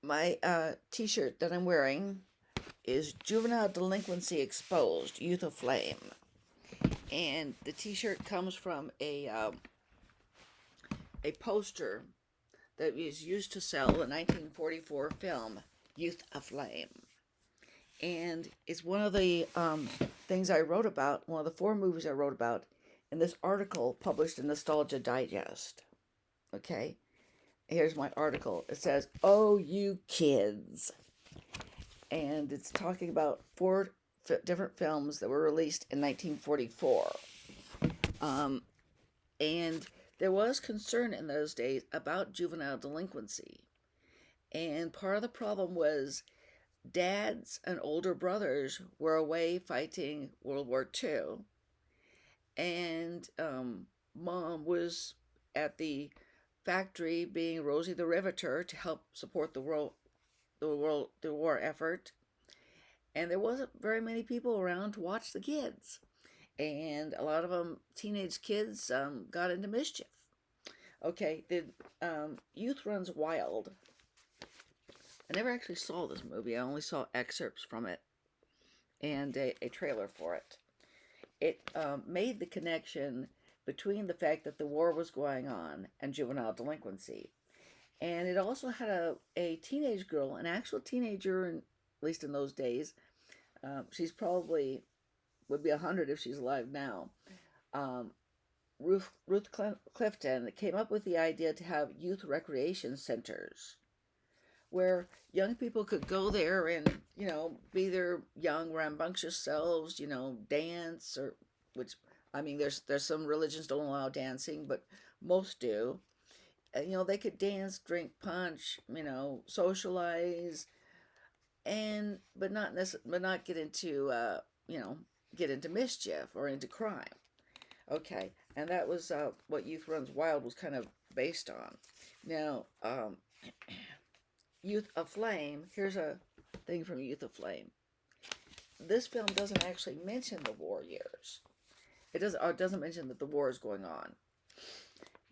My t-shirt that I'm wearing is Juvenile Delinquency Exposed, Youth Aflame. And the t-shirt comes from a poster that was used to sell the 1944 film Youth Aflame. And it's one of the things I wrote about, one of the four movies I wrote about in this article published in Nostalgia Digest. Okay, here's my article. It says, "Oh, you kids," and it's talking about four different films that were released in 1944. Um, and there was concern in those days about juvenile delinquency. And part of the problem was dads and older brothers were away fighting World War II, and mom was at the factory being Rosie the Riveter to help support the war effort. And there wasn't very many people around to watch the kids, and a lot of them teenage kids got into mischief. Okay, the Youth Runs Wild. I never actually saw this movie. I only saw excerpts from it and a trailer for it. It made the connection between the fact that the war was going on and juvenile delinquency. And it also had a teenage girl, an actual teenager, at least in those days. She's probably would be 100 if she's alive now. Um, Ruth Clifton came up with the idea to have youth recreation centers where young people could go there and be their young rambunctious selves, dance, or which, I mean, there's some religions don't allow dancing, but most do. They could dance, drink punch, socialize, and but not get into you know get into mischief or into crime. Okay, and that was what Youth Runs Wild was kind of based on. Now, Youth Aflame. Here's a thing from Youth Aflame. This film doesn't actually mention the war years. It doesn't mention that the war is going on,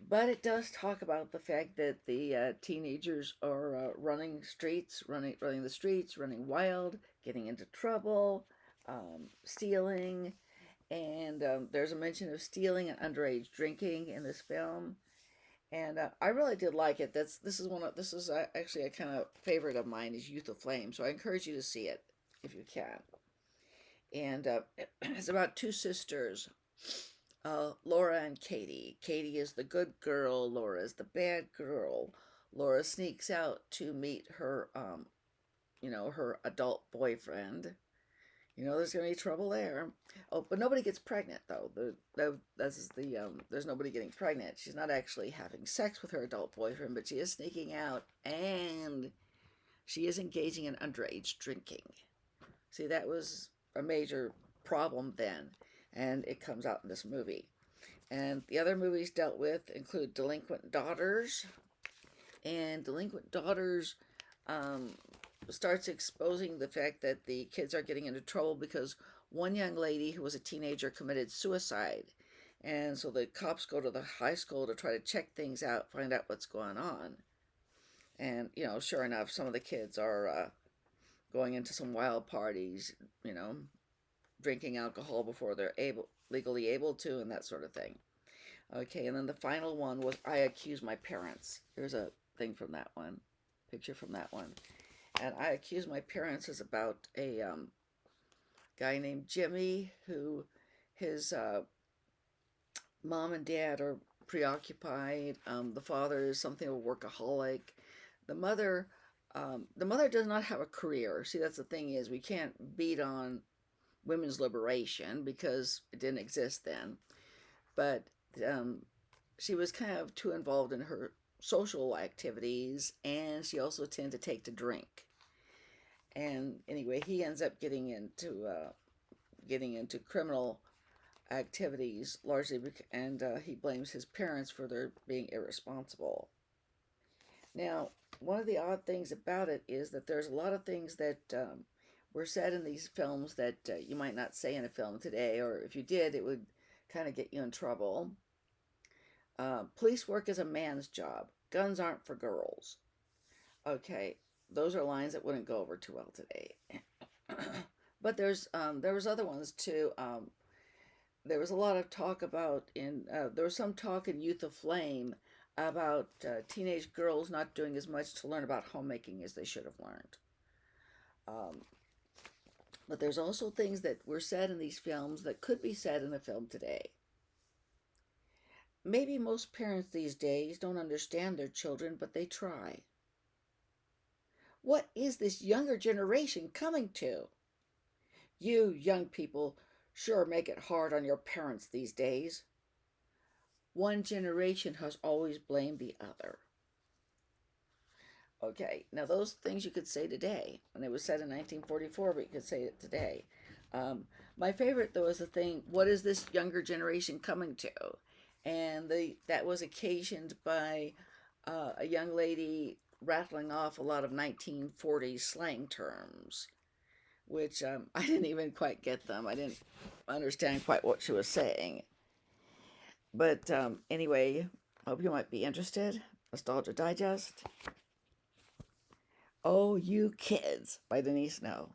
but it does talk about the fact that the teenagers are running the streets, running wild, getting into trouble, stealing, and there's a mention of stealing and underage drinking in this film. And I really did like it. This is actually a kind of favorite of mine is Youth of Flame. So I encourage you to see it if you can. And it's about two sisters, Laura and Katie. Katie is the good girl. Laura is the bad girl. Laura sneaks out to meet her adult boyfriend. There's gonna be trouble there. Oh, but nobody gets pregnant though. There's nobody getting pregnant. She's not actually having sex with her adult boyfriend, but she is sneaking out and she is engaging in underage drinking. See, that was a major problem then, and it comes out in this movie. And the other movies dealt with include Delinquent Daughters, and Delinquent Daughters um, starts exposing the fact that the kids are getting into trouble because one young lady who was a teenager committed suicide. And so the cops go to the high school to try to check things out, find out what's going on. And, sure enough, some of the kids are going into some wild parties, you know, drinking alcohol before they're legally able to, and that sort of thing. Okay, and then the final one was I Accuse My Parents. Here's a thing from that one, picture from that one. And I Accuse My Parents is about a guy named Jimmy who his mom and dad are preoccupied. The father is something of a workaholic. The mother, the mother does not have a career. See, that's the thing is we can't beat on women's liberation because it didn't exist then. But um, she was kind of too involved in her social activities, and she also tended to take to drink. And anyway, he ends up getting into criminal activities largely, and he blames his parents for their being irresponsible. Now, one of the odd things about it is that there's a lot of things that were said in these films that you might not say in a film today, or if you did, it would kind of get you in trouble. Police work is a man's job. Guns aren't for girls. Okay. those are lines that wouldn't go over too well today. But there was other ones too. There was a lot of talk about there was some talk in Youth Aflame about teenage girls not doing as much to learn about homemaking as they should have learned. Um, but there's also things that were said in these films that could be said in a film today. Maybe most parents these days don't understand their children, but they try. What is this younger generation coming to? You young people sure make it hard on your parents these days. One generation has always blamed the other. Okay, now those things you could say today. When it was said in 1944, but you could say it today. My favorite, though, is the thing, what is this younger generation coming to? And that was occasioned by a young lady rattling off a lot of 1940s slang terms, which I didn't even quite get them. I didn't understand quite what she was saying. But anyway, hope you might be interested. Nostalgia Digest. Oh, You Kids by Denise Noe.